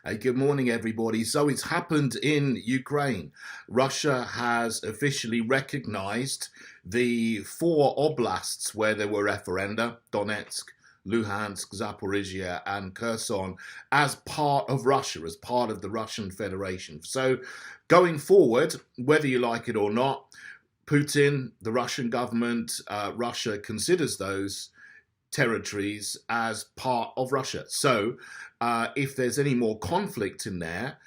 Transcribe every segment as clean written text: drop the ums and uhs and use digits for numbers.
Hey, good morning, everybody. So it's happened in Ukraine. Russia has officially recognized the four oblasts where there were referenda, Donetsk, Luhansk, Zaporozhiye, and Kherson, as part of Russia, as part of the Russian Federation. So going forward, whether you like it or not, Putin, the Russian government, Russia considers those territories as part of Russia. So if there's any more conflict in there,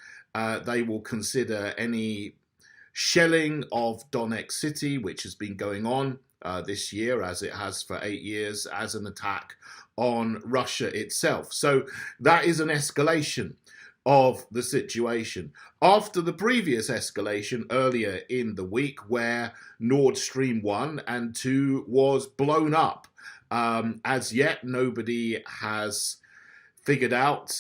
they will consider any shelling of Donetsk city, which has been going on this year, as it has for 8 years, as an attack on Russia itself. So that is an escalation of the situation after the previous escalation earlier in the week, where Nord Stream 1 and 2 was blown up. As yet, nobody has figured out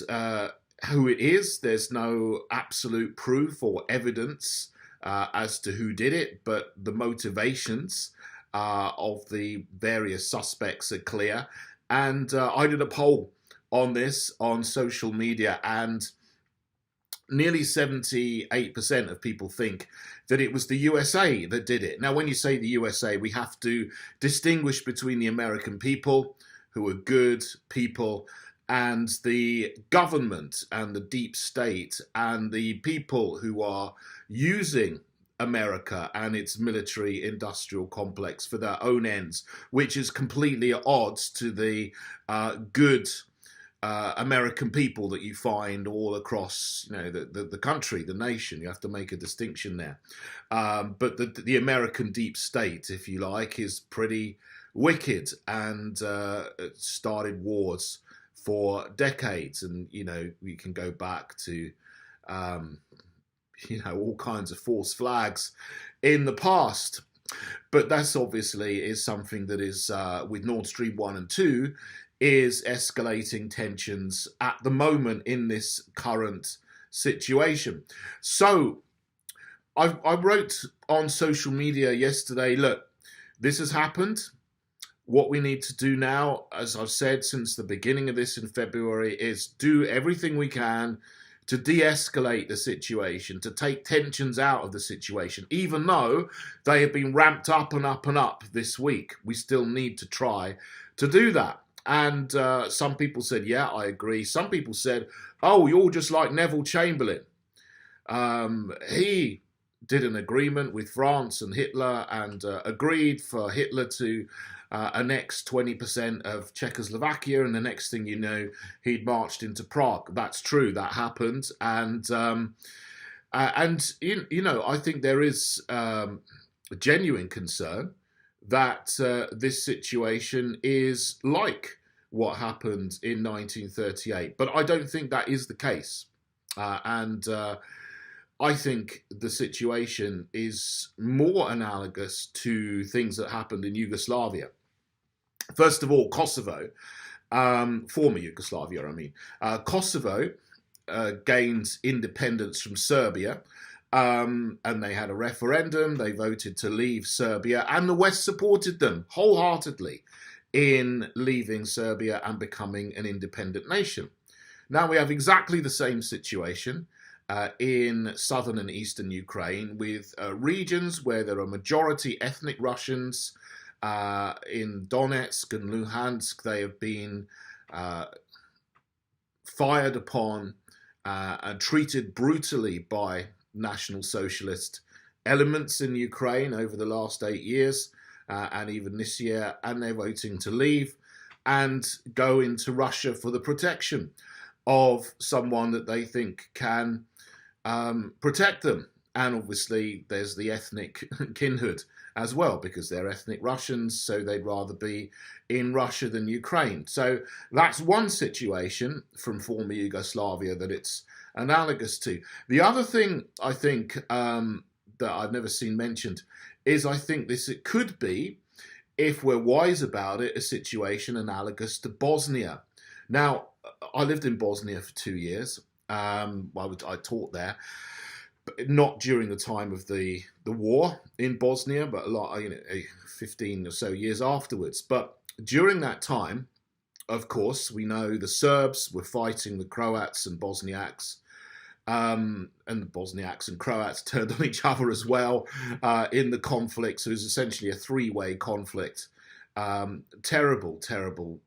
who it is. There's no absolute proof or evidence as to who did it, but the motivations of the various suspects are clear. And I did a poll on this on social media, and nearly 78% of people think that it was the USA that did it. Now, when you say the USA, we have to distinguish between the American people, who are good people, and the government and the deep state and the people who are using America and its military industrial complex for their own ends, which is completely at odds to the good American people that you find all across, the country, the nation. You have to make a distinction there. But the American deep state, if you like, is pretty wicked and started wars for decades. And, we can go back to, all kinds of false flags in the past. But that's obviously is something that is, with Nord Stream 1 and 2, is escalating tensions at the moment in this current situation. So I wrote on social media yesterday, look, this has happened. What we need to do now, as I've said since the beginning of this in February, is do everything we can to de-escalate the situation, to take tensions out of the situation. Even though they have been ramped up and up and up this week, we still need to try to do that. And some people said, yeah, I agree. Some people said, oh, you're just like Neville Chamberlain. He did an agreement with France and Hitler and agreed for Hitler to annex 20% of Czechoslovakia. And the next thing you know, he'd marched into Prague. That's true. That happened. And I think there is a genuine concern that this situation is like what happened in 1938. But I don't think that is the case. I think the situation is more analogous to things that happened in Yugoslavia. First of all, Kosovo, former Yugoslavia, Kosovo gained independence from Serbia. And they had a referendum, they voted to leave Serbia, and the West supported them wholeheartedly in leaving Serbia and becoming an independent nation. Now we have exactly the same situation in southern and eastern Ukraine, with regions where there are majority ethnic Russians. In Donetsk and Luhansk, they have been fired upon and treated brutally by National Socialist elements in Ukraine over the last 8 years and even this year, and they're voting to leave and go into Russia for the protection of someone that they think can protect them. And obviously there's the ethnic kinhood as well, because they're ethnic Russians, so they'd rather be in Russia than Ukraine. So that's one situation from former Yugoslavia that it's analogous to. The other thing I think that I've never seen mentioned is I think it could be, if we're wise about it, a situation analogous to Bosnia. Now, I lived in Bosnia for 2 years. I taught there, but not during the time of the war in Bosnia, but a lot, 15 or so years afterwards. But during that time, of course, we know the Serbs were fighting the Croats and Bosniaks and the Bosniaks and Croats turned on each other as well in the conflict. So it was essentially a three-way conflict. Terrible, terrible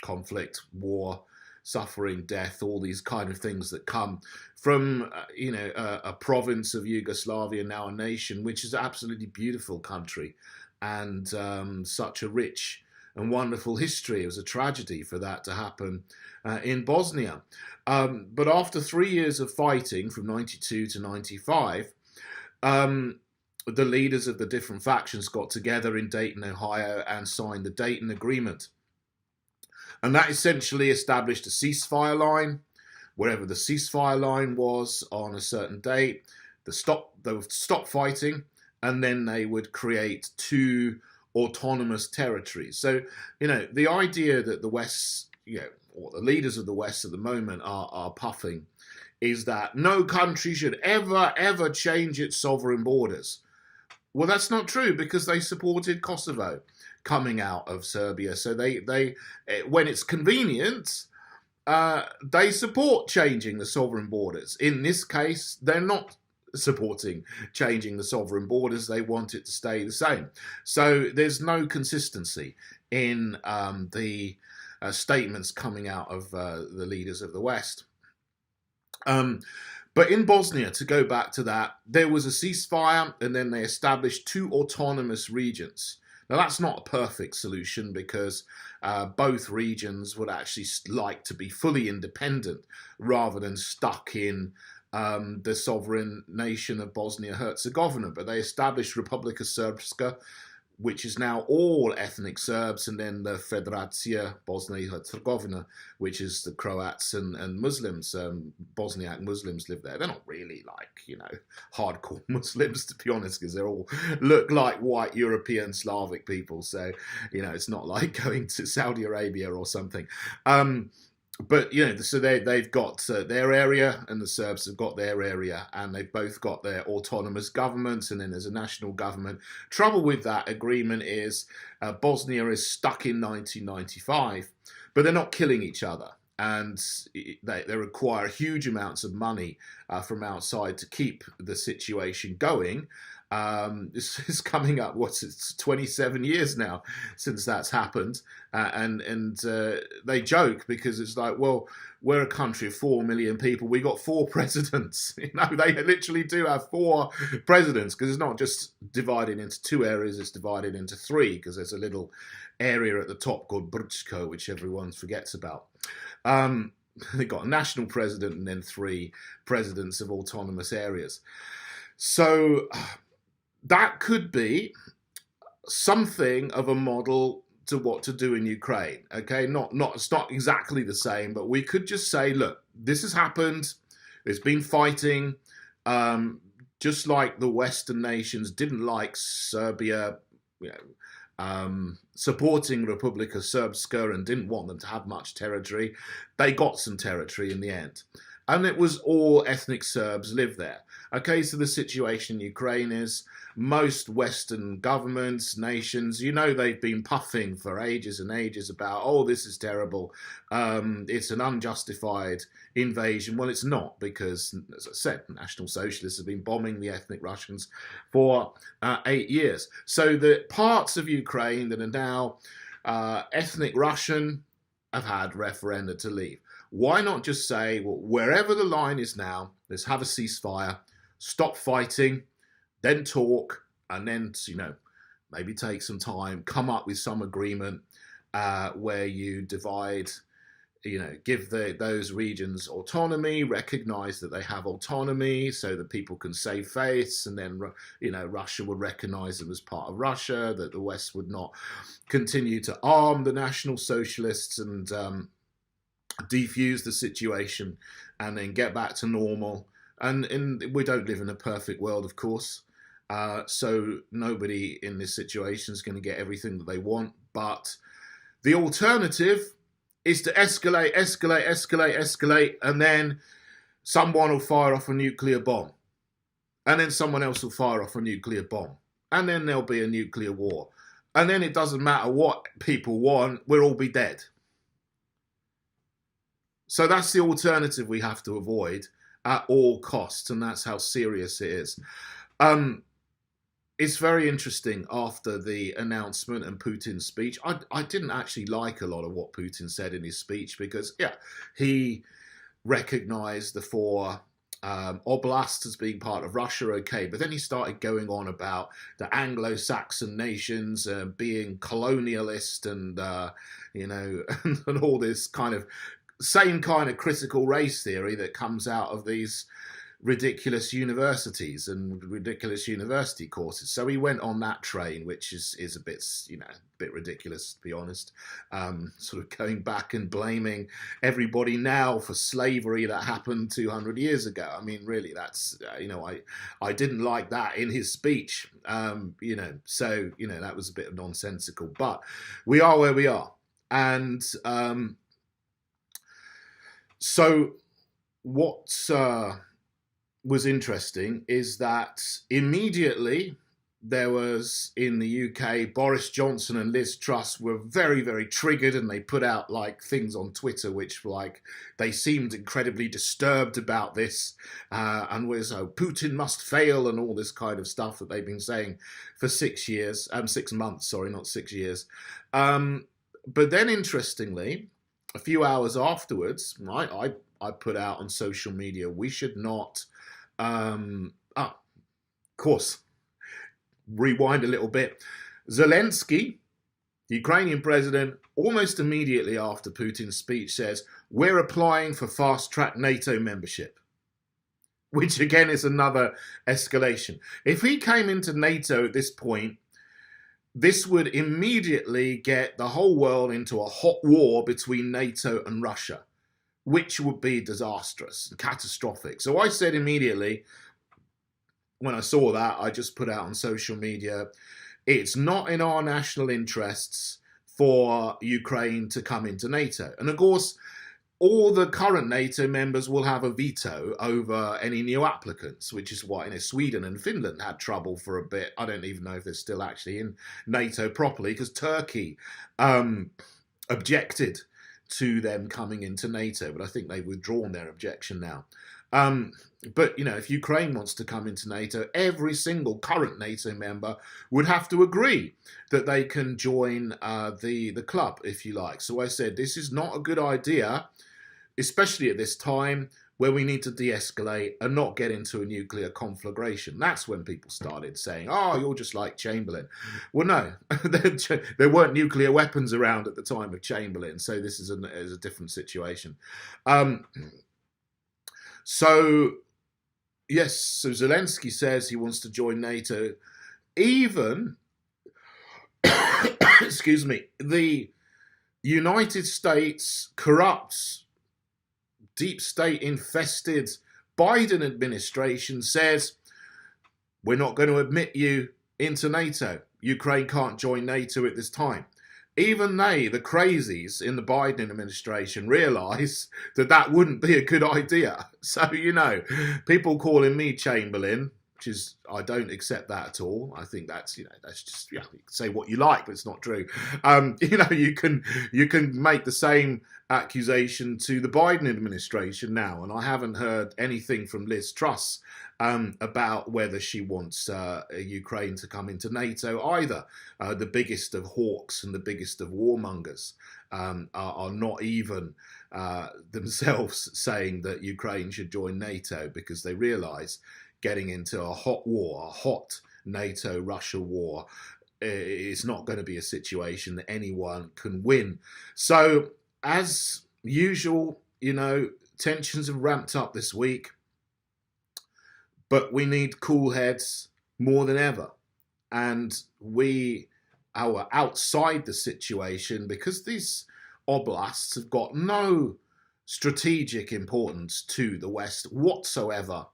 conflict, war, suffering, death, all these kind of things that come from, a province of Yugoslavia, now a nation, which is an absolutely beautiful country and such a rich and wonderful history. It was a tragedy for that to happen in Bosnia. But after 3 years of fighting, from 92 to 95, the leaders of the different factions got together in Dayton, Ohio, and signed the Dayton Agreement. And that essentially established a ceasefire line. Wherever the ceasefire line was on a certain date, they would stop fighting, and then they would create two autonomous territories. So, the idea that the West, or the leaders of the West at the moment are puffing is that no country should ever change its sovereign borders. Well, that's not true, because they supported Kosovo coming out of Serbia. So they when it's convenient, they support changing the sovereign borders. In this case, they're not supporting changing the sovereign borders. They want it to stay the same. So there's no consistency in the statements coming out of the leaders of the West. But in Bosnia, to go back to that, there was a ceasefire, and then they established two autonomous regions. Now, that's not a perfect solution, because both regions would actually like to be fully independent rather than stuck in the sovereign nation of Bosnia-Herzegovina. But they established Republika Srpska, which is now all ethnic Serbs, and then the Federacija Bosnia-Herzegovina, which is the Croats and Muslims. Bosniak Muslims live there. They're not really hardcore Muslims, to be honest, because they all look like white European Slavic people. So, it's not like going to Saudi Arabia or something. But, so they've got their area, and the Serbs have got their area, and they've both got their autonomous governments, and then there's a national government. Trouble with that agreement is Bosnia is stuck in 1995, but they're not killing each other. And they require huge amounts of money from outside to keep the situation going. This is coming up, it's 27 years now since that's happened. And they joke, because it's like, well, we're a country of 4 million people. We got 4 presidents. They literally do have 4 presidents, because it's not just divided into 2 areas, it's divided into 3, because there's a little area at the top called Brčko, which everyone forgets about. They got a national president and then 3 presidents of autonomous areas. So that could be something of a model to what to do in Ukraine. Okay, it's not exactly the same, but we could just say, look, this has happened. There's been fighting. Just like the Western nations didn't like Serbia, supporting Republika Srpska and didn't want them to have much territory. They got some territory in the end. And it was all ethnic Serbs live there. Okay, so the situation in Ukraine is most Western governments, nations, they've been puffing for ages and ages about, oh, this is terrible. It's an unjustified invasion. Well, it's not, because, as I said, National Socialists have been bombing the ethnic Russians for 8 years. So the parts of Ukraine that are now ethnic Russian have had referenda to leave. Why not just say, well, wherever the line is now, let's have a ceasefire, stop fighting, then talk, and then, maybe take some time, come up with some agreement where you divide, give those regions autonomy, recognize that they have autonomy so that people can save face, and then, Russia would recognize them as part of Russia, that the West would not continue to arm the National Socialists and defuse the situation, and then get back to normal. And we don't live in a perfect world, of course. So nobody in this situation is going to get everything that they want. But the alternative is to escalate, and then someone will fire off a nuclear bomb. And then someone else will fire off a nuclear bomb. And then there'll be a nuclear war. And then it doesn't matter what people want, we'll all be dead. So that's the alternative we have to avoid. at all costs, and that's how serious it is. Um, it's very interesting after the announcement and Putin's speech. I didn't actually like a lot of what Putin said in his speech because, yeah, he recognized the four oblasts as being part of Russia, okay, but then he started going on about the Anglo-Saxon nations being colonialist and, and all this kind of same kind of critical race theory that comes out of these ridiculous universities and ridiculous university courses. So he went on that train, which is a bit ridiculous, to be honest. Sort of going back and blaming everybody now for slavery that happened 200 years ago. I mean, really, that's I didn't like that in his speech. So that was a bit nonsensical. But we are where we are, and so what was interesting is that immediately there was, in the UK, Boris Johnson and Liz Truss were very, very triggered, and they put out like things on Twitter which like they seemed incredibly disturbed about this and was Putin must fail and all this kind of stuff that they've been saying for 6 years, 6 months, sorry, not 6 years. But then interestingly, a few hours afterwards, right, I put out on social media, we should not of course, rewind a little bit. Zelensky, the Ukrainian president, almost immediately after Putin's speech says, we're applying for fast-track NATO membership, which again is another escalation. If he came into NATO at this point, this would immediately get the whole world into a hot war between NATO and Russia, which would be disastrous and catastrophic. So I said immediately, when I saw that, I just put out on social media, it's not in our national interests for Ukraine to come into NATO. And of course, all the current NATO members will have a veto over any new applicants, which is why Sweden and Finland had trouble for a bit. I don't even know if they're still actually in NATO properly, because Turkey objected to them coming into NATO, but I think they've withdrawn their objection now. But, if Ukraine wants to come into NATO, every single current NATO member would have to agree that they can join the club, if you like. So I said, this is not a good idea, especially at this time where we need to de-escalate and not get into a nuclear conflagration. That's when people started saying, oh, you're just like Chamberlain. Well, no, there weren't nuclear weapons around at the time of Chamberlain, so this is a different situation. So, yes, so Zelensky says he wants to join NATO. Even, excuse me, the United States corrupts, deep state infested Biden administration says, we're not going to admit you into NATO. Ukraine can't join NATO at this time. Even they, the crazies in the Biden administration, realise that that wouldn't be a good idea. So, people calling me Chamberlain, which is, I don't accept that at all. I think that's, that's just, you can say what you like, but it's not true. You can make the same accusation to the Biden administration now, and I haven't heard anything from Liz Truss about whether she wants Ukraine to come into NATO either. The biggest of hawks and the biggest of warmongers are not even themselves saying that Ukraine should join NATO, because they realise getting into a hot war, a hot NATO-Russia war, is not going to be a situation that anyone can win. So, as usual, tensions have ramped up this week, but we need cool heads more than ever. And we are outside the situation because these oblasts have got no strategic importance to the West whatsoever.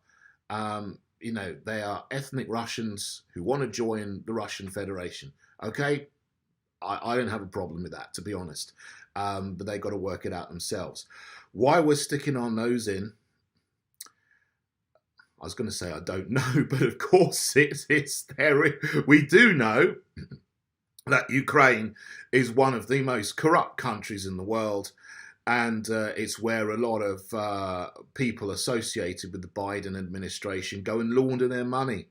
They are ethnic Russians who want to join the Russian Federation. Okay, I don't have a problem with that, to be honest. But they've got to work it out themselves. Why we're sticking our nose in, I was going to say I don't know, but of course it's there. We do know that Ukraine is one of the most corrupt countries in the world. And it's where a lot of people associated with the Biden administration go and launder their money.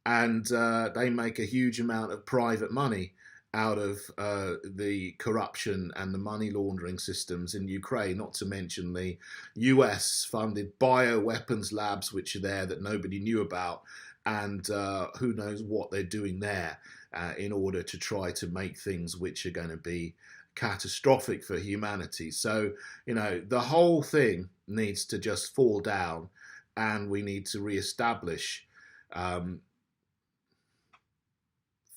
And they make a huge amount of private money out of the corruption and the money laundering systems in Ukraine, not to mention the US-funded bioweapons labs which are there that nobody knew about, and who knows what they're doing there in order to try to make things which are going to be catastrophic for humanity. So, the whole thing needs to just fall down, and we need to reestablish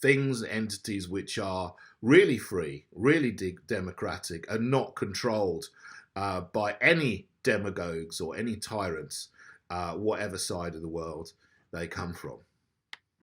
things, entities which are really free, really democratic, and not controlled by any demagogues or any tyrants, whatever side of the world they come from.